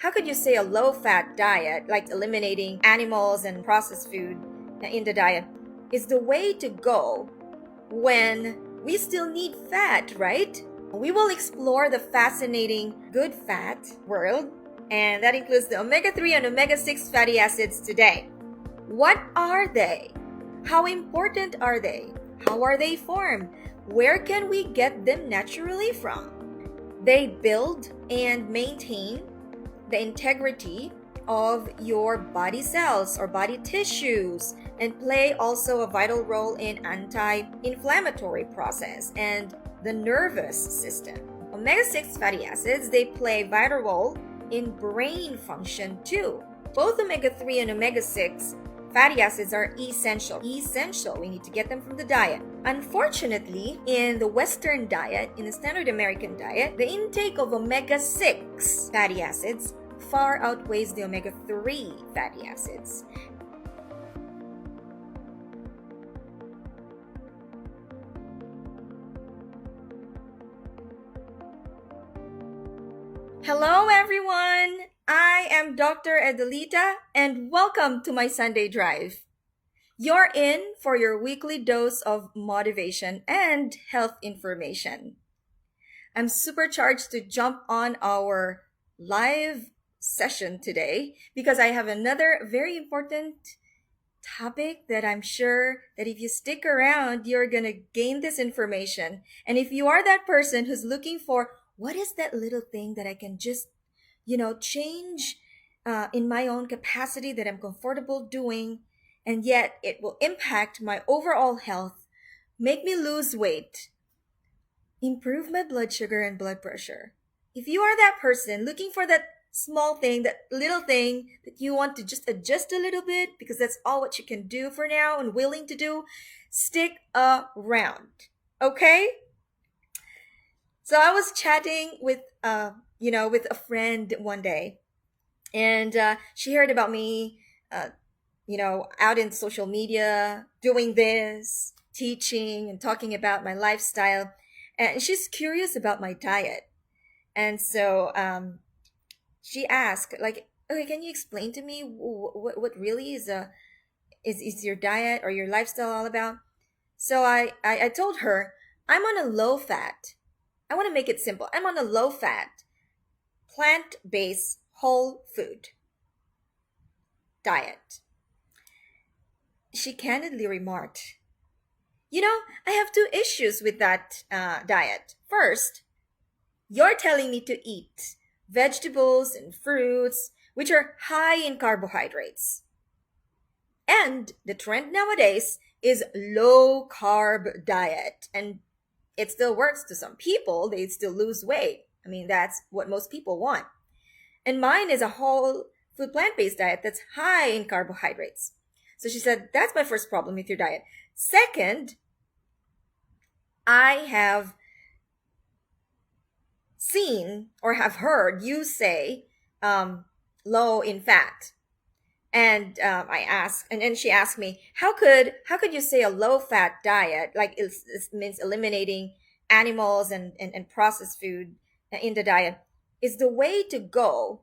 how could you say a low-fat diet, like eliminating animals and processed food in the diet, is the way to go when we still need fat, right? We will explore the fascinating good fat world, and that includes the omega-3 and omega-6 fatty acids today. What are they? How important are they? How are they formed? Where can we get them naturally from? They build and maintain the integrity of your body cells or body tissues and play also a vital role in anti-inflammatory process and the nervous system. Omega-6 fatty acids, they play a vital role in brain function too. Both omega-3 and omega-6 fatty acids are essential. We need to get them from the diet. Unfortunately, in the Western diet, in the standard American diet, the intake of omega-6 fatty acids far outweighs the omega-3 fatty acids. Hello everyone! I am Dr. Adelita and welcome to my Sunday Drive. You're in for your weekly dose of motivation and health information. I'm supercharged to jump on our live session today because I have another very important topic that I'm sure that if you stick around, you're going to gain this information. And if you are that person who's looking for what is that little thing that I can just, change in my own capacity that I'm comfortable doing, and yet it will impact my overall health, make me lose weight, improve my blood sugar and blood pressure. If you are that person looking for that small thing, that little thing that you want to just adjust a little bit because that's all what you can do for now and willing to do, stick around. Okay? So I was chatting with with a friend one day, and she heard about me out in social media doing this, teaching and talking about my lifestyle, and she's curious about my diet. And so she asked, like, okay, can you explain to me what really is your diet or your lifestyle all about? So I told her I'm on a low fat. I want to make it simple. I'm on a low fat, plant-based whole food diet. She candidly remarked, I have two issues with that diet. First, you're telling me to eat vegetables and fruits, which are high in carbohydrates. And the trend nowadays is low carb diet. And it still works to some people. They still lose weight. I mean, that's what most people want. And mine is a whole food plant-based diet that's high in carbohydrates. So she said, that's my first problem with your diet. Second, I have seen or have heard you say low in fat. And I asked, and then she asked me, how could you say a low fat diet, like it means eliminating animals and processed food in the diet, is the way to go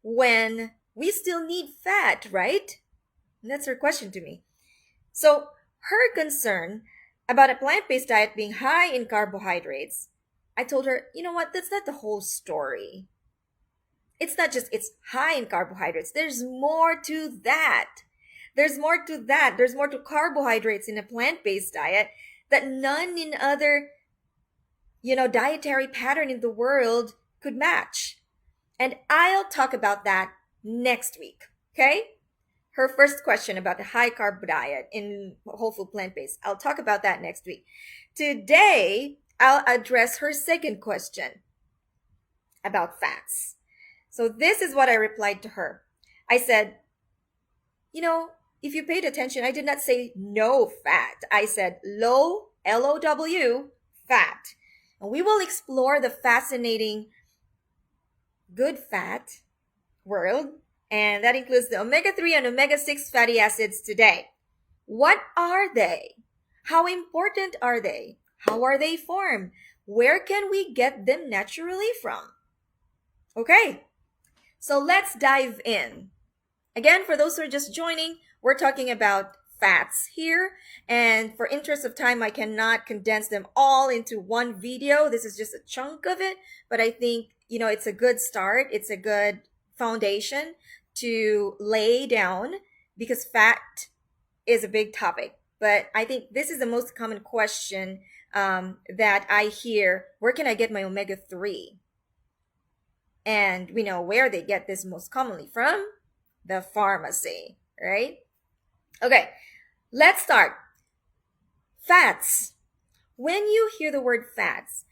when we still need fat, right? And that's her question to me. So her concern about a plant-based diet being high in carbohydrates, I told her, you know what, that's not the whole story. It's not just it's high in carbohydrates. There's more to that. There's more to carbohydrates in a plant-based diet that none in other, dietary pattern in the world could match. And I'll talk about that next week. Okay? Her first question about the high carb diet in whole food plant-based. I'll talk about that next week. Today, I'll address her second question about fats. So this is what I replied to her. I said, if you paid attention, I did not say no fat. I said low, L-O-W, fat. And we will explore the fascinating good fat world, and that includes the omega-3 and omega-6 fatty acids today. What are they? How important are they? How are they formed? Where can we get them naturally from? Okay. So let's dive in. Again, for those who are just joining, we're talking about fats here. And for interest of time, I cannot condense them all into one video. This is just a chunk of it, but I think, it's a good start. It's a good foundation to lay down because fat is a big topic. But I think this is the most common question that I hear. Where can I get my omega-3? And we know where they get this most commonly from the pharmacy, right? Okay, let's start. Fats. When you hear the word fats,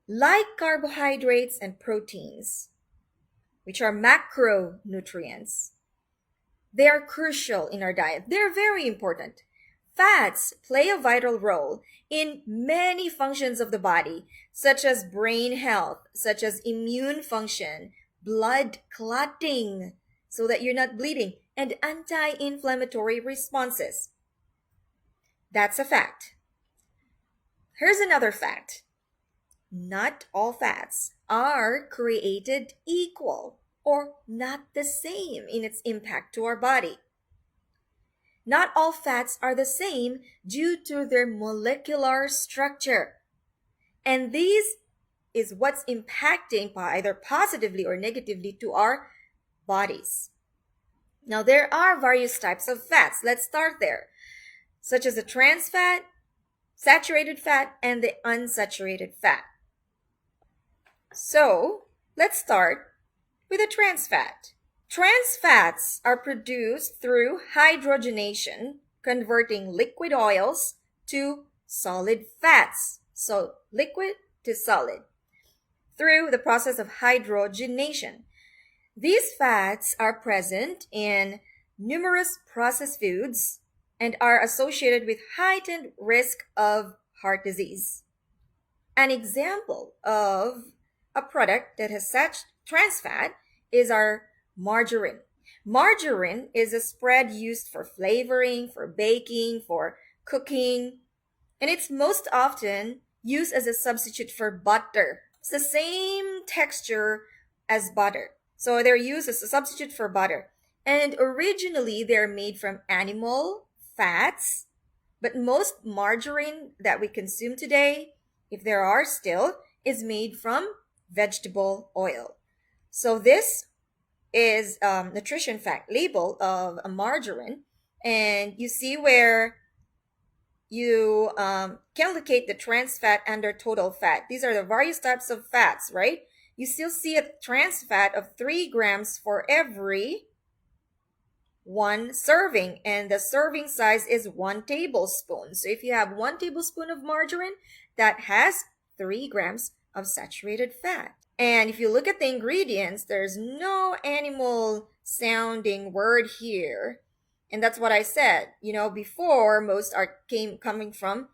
like carbohydrates and proteins, which are macronutrients, they are crucial in our diet. They're very important. Fats play a vital role in many functions of the body, such as brain health, such as immune function, blood clotting, so that you're not bleeding, and anti-inflammatory responses. That's a fact. Here's another fact. Not all fats are created equal or not the same in its impact to our body. Not all fats are the same due to their molecular structure. And this is what's impacting either positively or negatively to our bodies. Now, there are various types of fats. Let's start there, such as the trans fat, saturated fat, and the unsaturated fat. So, let's start with the trans fat. Trans fats are produced through hydrogenation, converting liquid oils to solid fats. So, liquid to solid through the process of hydrogenation. These fats are present in numerous processed foods and are associated with heightened risk of heart disease. An example of a product that has such trans fat is our margarine. Margarine is a spread used for flavoring, for baking, for cooking, and it's most often used as a substitute for butter. It's the same texture as butter. So they're used as a substitute for butter. And originally they're made from animal fats, but most margarine that we consume today, if there are still, is made from vegetable oil. So this is nutrition fact label of a margarine, and you see where you can locate the trans fat under total fat. These are the various types of fats, right? You still see a trans fat of 3 grams for every 1 serving, and the serving size is 1 tablespoon. So if you have 1 tablespoon of margarine, that has 3 grams of saturated fat. And if you look at the ingredients, there's no animal sounding word here. And that's what I said. Before, most are coming from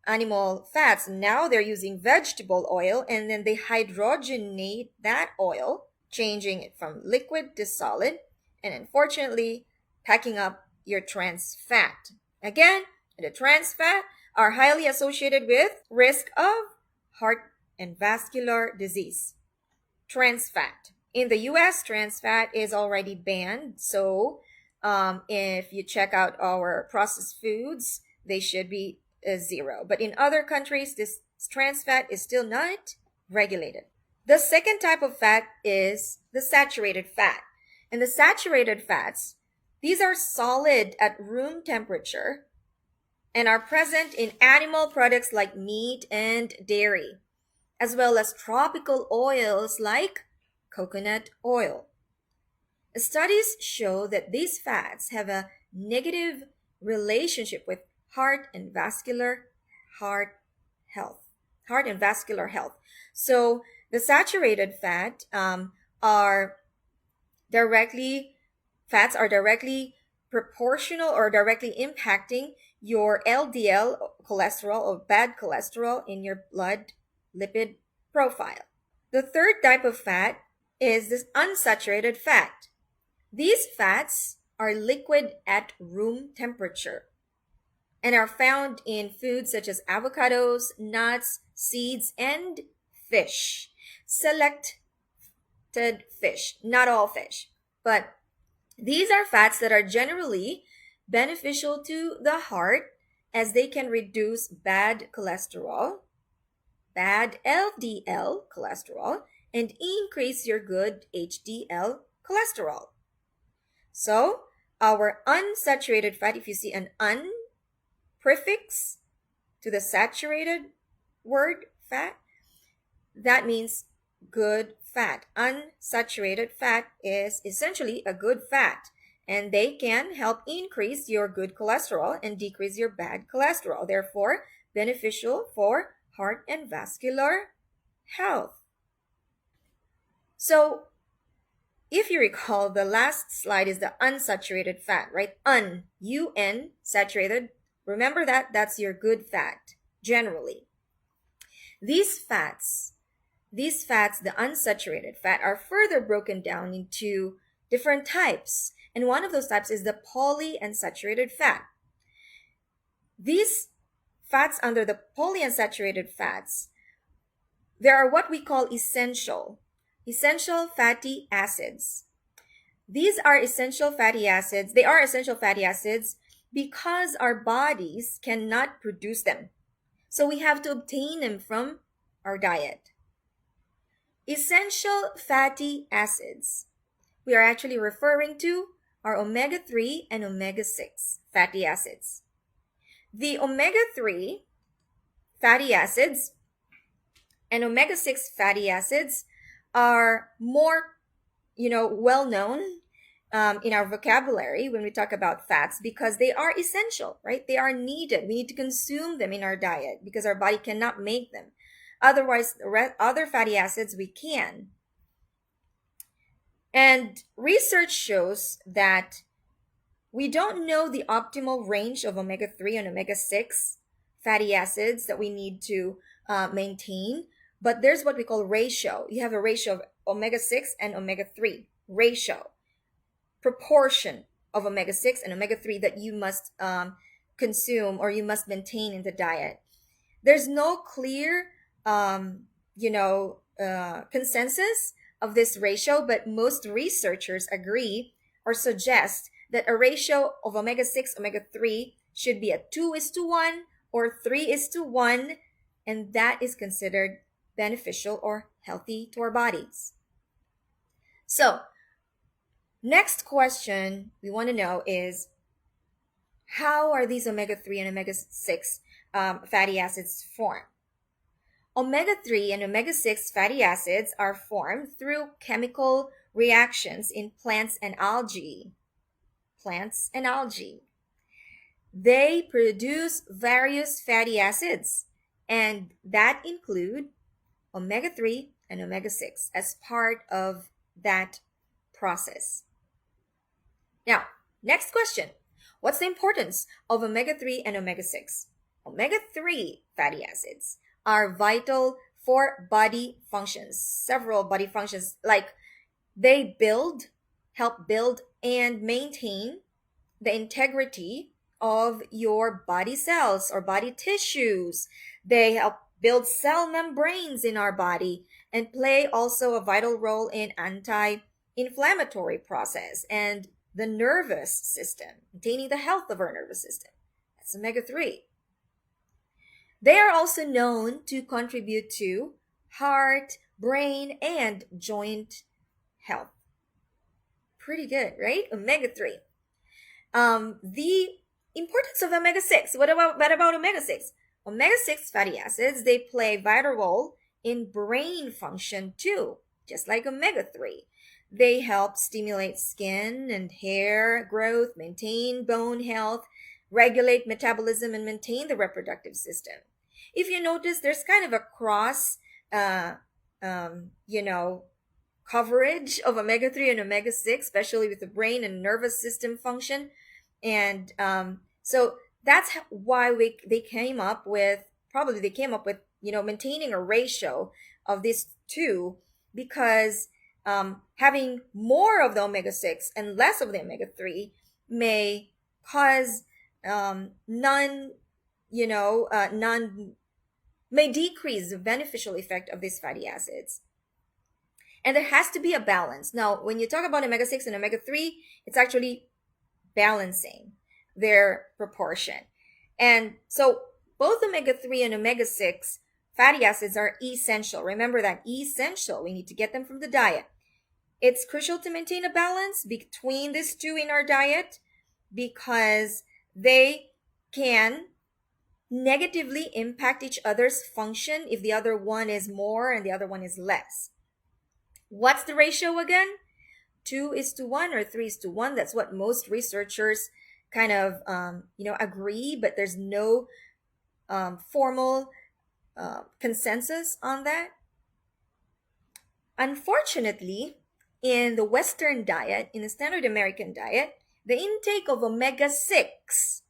animal fats. Now they're using vegetable oil, and then they hydrogenate that oil, changing it from liquid to solid, and unfortunately packing up your trans fat. Again, the trans fat are highly associated with risk of heart and vascular disease. Trans fat. In the US, trans fat is already banned. So if you check out our processed foods, they should be 0. But in other countries, this trans fat is still not regulated. The second type of fat is the saturated fat. And the saturated fats, these are solid at room temperature and are present in animal products like meat and dairy, as well as tropical oils like coconut oil. Studies show that these fats have a negative relationship with heart and vascular health. So the saturated fats are directly proportional or directly impacting your LDL cholesterol or bad cholesterol in your blood lipid profile. The third type of fat is this unsaturated fat. These fats are liquid at room temperature and are found in foods such as avocados, nuts, seeds, and fish. Select fish, not all fish. But these are fats that are generally beneficial to the heart as they can reduce bad cholesterol, bad LDL cholesterol, and increase your good HDL cholesterol. So, our unsaturated fat, if you see an un prefix to the saturated word fat, that means good fat. Unsaturated fat is essentially a good fat, and they can help increase your good cholesterol and decrease your bad cholesterol, therefore beneficial for heart and vascular health. So, if you recall, the last slide is the unsaturated fat, right? Un, saturated. Remember that? That's your good fat, generally. These fats, the unsaturated fat, are further broken down into different types. And one of those types is the polyunsaturated fat. These fats under the polyunsaturated fats, there are what we call essential fatty acids. These are essential fatty acids. They are essential fatty acids because our bodies cannot produce them. So we have to obtain them from our diet. Essential fatty acids, we are actually referring to are omega-3 and omega-6 fatty acids. The omega-3 fatty acids and omega-6 fatty acids are more, well known in our vocabulary when we talk about fats because they are essential, right? They are needed. We need to consume them in our diet because our body cannot make them. Otherwise, other fatty acids we can. And research shows that we don't know the optimal range of omega-3 and omega-6 fatty acids that we need to maintain, but there's what we call ratio. You have a ratio of omega-6 and omega-3, ratio, proportion of omega-6 and omega-3 that you must consume or you must maintain in the diet. There's no clear, consensus of this ratio, but most researchers agree or suggest that a ratio of omega-6, omega-3 should be a 2:1 or 3:1, and that is considered beneficial or healthy to our bodies. So, next question we want to know is, how are these omega-3 and omega-6 fatty acids formed? Omega-3 and omega-6 fatty acids are formed through chemical reactions in plants and algae. They produce various fatty acids, and that include omega-3 and omega-6 as part of that process. Now, next question. What's the importance of omega-3 and omega-6? Omega-3 fatty acids are vital for body functions, several body functions, like they help build and maintain the integrity of your body cells or body tissues. They help build cell membranes in our body and play also a vital role in anti-inflammatory process and the nervous system, maintaining the health of our nervous system. That's omega-3. They are also known to contribute to heart, brain, and joint health. Pretty good, right? Omega-3. The importance of omega-6. What about omega-6? Omega-6 fatty acids, they play a vital role in brain function too, just like omega-3. They help stimulate skin and hair growth, maintain bone health, regulate metabolism, and maintain the reproductive system. If you notice, there's kind of a cross, coverage of omega-3 and omega-6, especially with the brain and nervous system function. And so that's why they came up with maintaining a ratio of these two, because having more of the omega-6 and less of the omega-3 may cause may decrease the beneficial effect of these fatty acids. And there has to be a balance. Now, when you talk about omega 6 and omega 3, it's actually balancing their proportion. And so both omega 3 and omega 6 fatty acids are essential. Remember that, essential. We need to get them from the diet. It's crucial to maintain a balance between these two in our diet because they can negatively impact each other's function if the other one is more and the other one is less. What's the ratio again? 2:1 or 3:1. That's what most researchers kind of agree, but there's no formal consensus on that. Unfortunately, in the Western diet, in the standard American diet, the intake of omega 6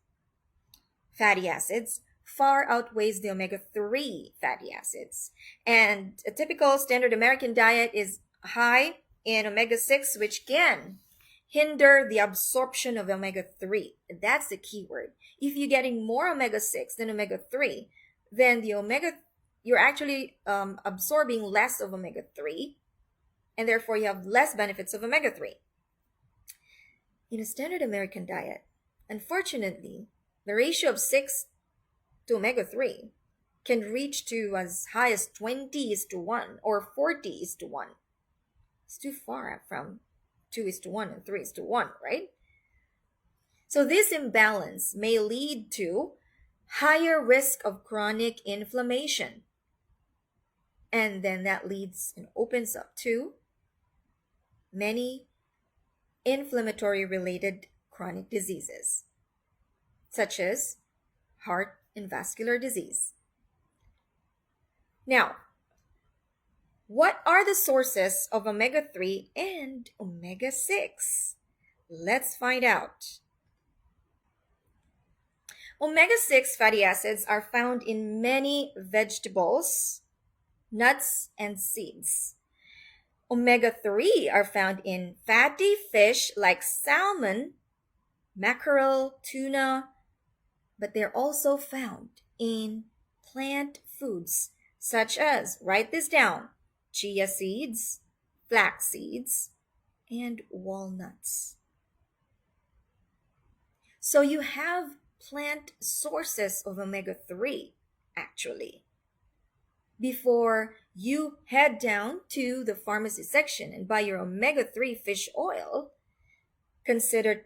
fatty acids far outweighs the omega 3 fatty acids. And a typical standard American diet is high in omega 6, which can hinder the absorption of omega 3. That's the key word. If you're getting more omega 6 than omega 3, then you're actually absorbing less of omega 3, and therefore you have less benefits of omega 3. In a standard American diet, unfortunately, the ratio of 6 to omega 3 can reach to as high as 20:1 or 40:1. It's too far from 2:1 and 3:1, right? So this imbalance may lead to higher risk of chronic inflammation. And then that leads and opens up to many inflammatory related chronic diseases, such as heart and vascular disease. Now, what are the sources of omega 3 and omega 6? Let's find out. Omega 6 fatty acids are found in many vegetables, nuts, and seeds. Omega 3 are found in fatty fish like salmon, mackerel, tuna, but they're also found in plant foods such as, write this down, chia seeds, flax seeds, and walnuts. So you have plant sources of omega 3 actually. Before you head down to the pharmacy section and buy your omega 3 fish oil, consider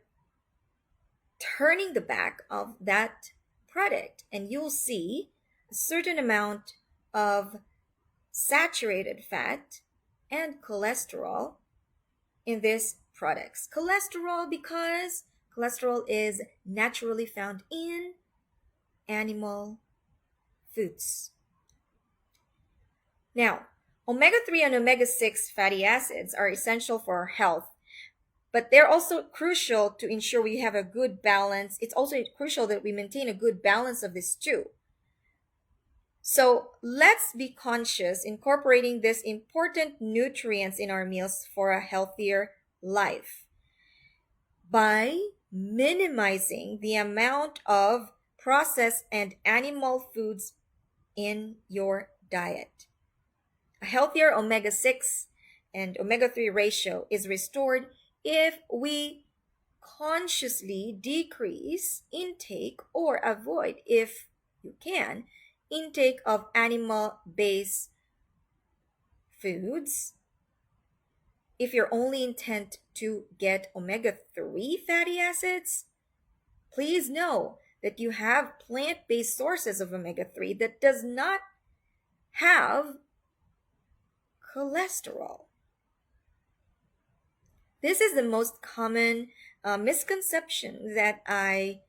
turning the back of that product and you'll see a certain amount of saturated fat and cholesterol in these products. Cholesterol because cholesterol is naturally found in animal foods. Now, omega 3 and omega 6 fatty acids are essential for our health, but they're also crucial to ensure we have a good balance. It's also crucial that we maintain a good balance of these two. So let's be conscious incorporating these important nutrients in our meals for a healthier life by minimizing the amount of processed and animal foods in your diet. A healthier omega 6 and omega 3 ratio is restored if we consciously decrease intake or avoid, if you can, intake of animal-based foods. If your only intent to get omega 3 fatty acids, please know that you have plant-based sources of omega 3 that does not have cholesterol. This is the most common misconception that I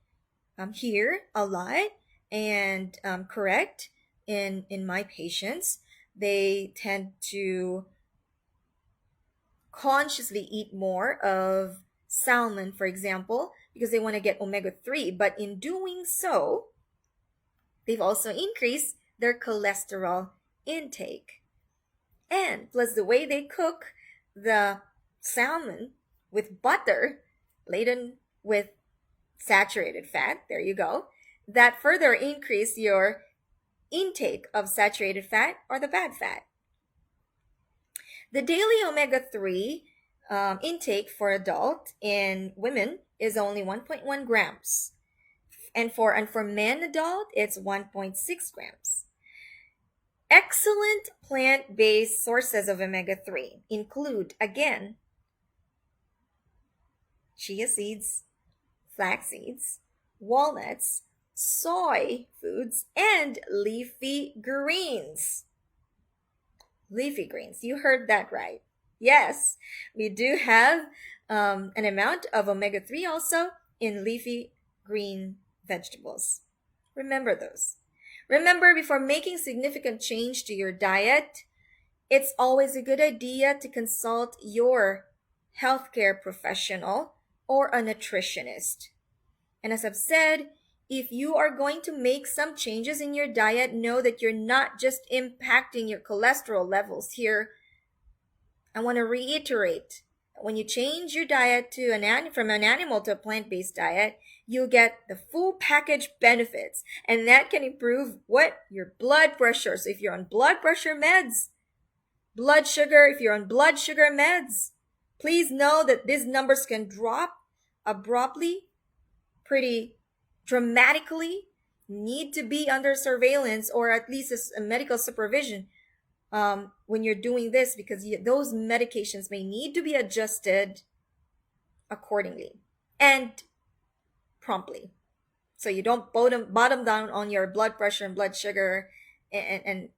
hear a lot and correct in my patients. They tend to consciously eat more of salmon, for example, because they want to get omega 3, but in doing so, they've also increased their cholesterol intake. And plus the way they cook the salmon with butter laden with saturated fat, there you go, that further increase your intake of saturated fat or the bad fat. The daily omega-3 intake for adult and women is only 1.1 grams. And for men adult, it's 1.6 grams. Excellent plant-based sources of omega-3 include, again, chia seeds, flax seeds, walnuts, soy foods, and leafy greens. Leafy greens, you heard that right. Yes, we do have an amount of omega-3 also in leafy green vegetables. Remember those. Remember, before making significant change to your diet, it's always a good idea to consult your healthcare professional or a nutritionist. And as I've said, if you are going to make some changes in your diet, know that you're not just impacting your cholesterol levels here. I want to reiterate, when you change your diet from an animal to a plant-based diet, you'll get the full package benefits, and that can improve what? Your blood pressure. So if you're on blood pressure meds, blood sugar, if you're on blood sugar meds, please know that these numbers can drop abruptly, pretty dramatically. Need to be under surveillance or at least a medical supervision when you're doing this, because those medications may need to be adjusted accordingly and promptly, so you don't bottom down on your blood pressure and blood sugar, and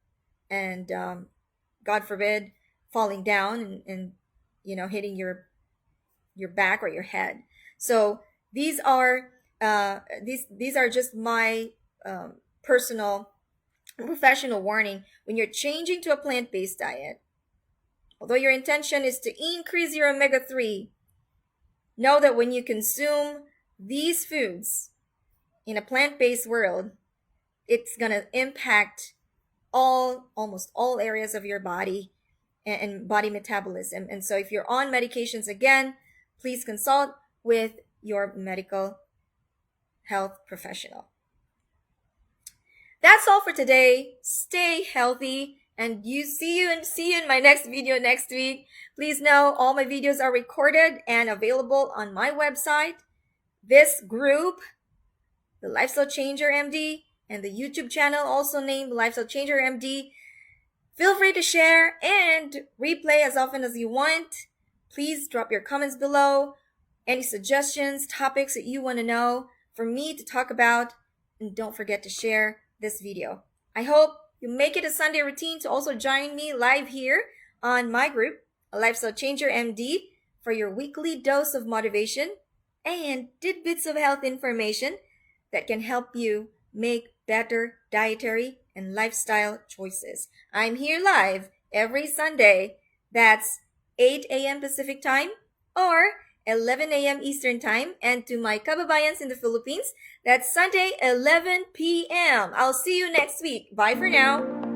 God forbid falling down and hitting your back or your head. So these are just my personal professional warning. When you're changing to a plant-based diet, although your intention is to increase your omega-3, know that when you consume these foods in a plant-based world, it's going to impact almost all areas of your body and body metabolism. And so if you're on medications, again, please consult with your medical health professional. That's all for today. Stay healthy, and see you in my next video next week. Please know all my videos are recorded and available on my website, this group, the Lifestyle Changer MD, and the YouTube channel also named Lifestyle Changer MD. Feel free to share and replay as often as you want. Please drop your comments below, any suggestions, topics that you want to know for me to talk about, and don't forget to share this video. I hope you make it a Sunday routine to also join me live here on my group, A Lifestyle Changer MD, for your weekly dose of motivation and tidbits of health information that can help you make better dietary and lifestyle choices. I'm here live every Sunday. That's 8 a.m. Pacific time or 11 a.m. Eastern time. And to my kababayans in the Philippines, that's Sunday, 11 p.m. I'll see you next week. Bye for now.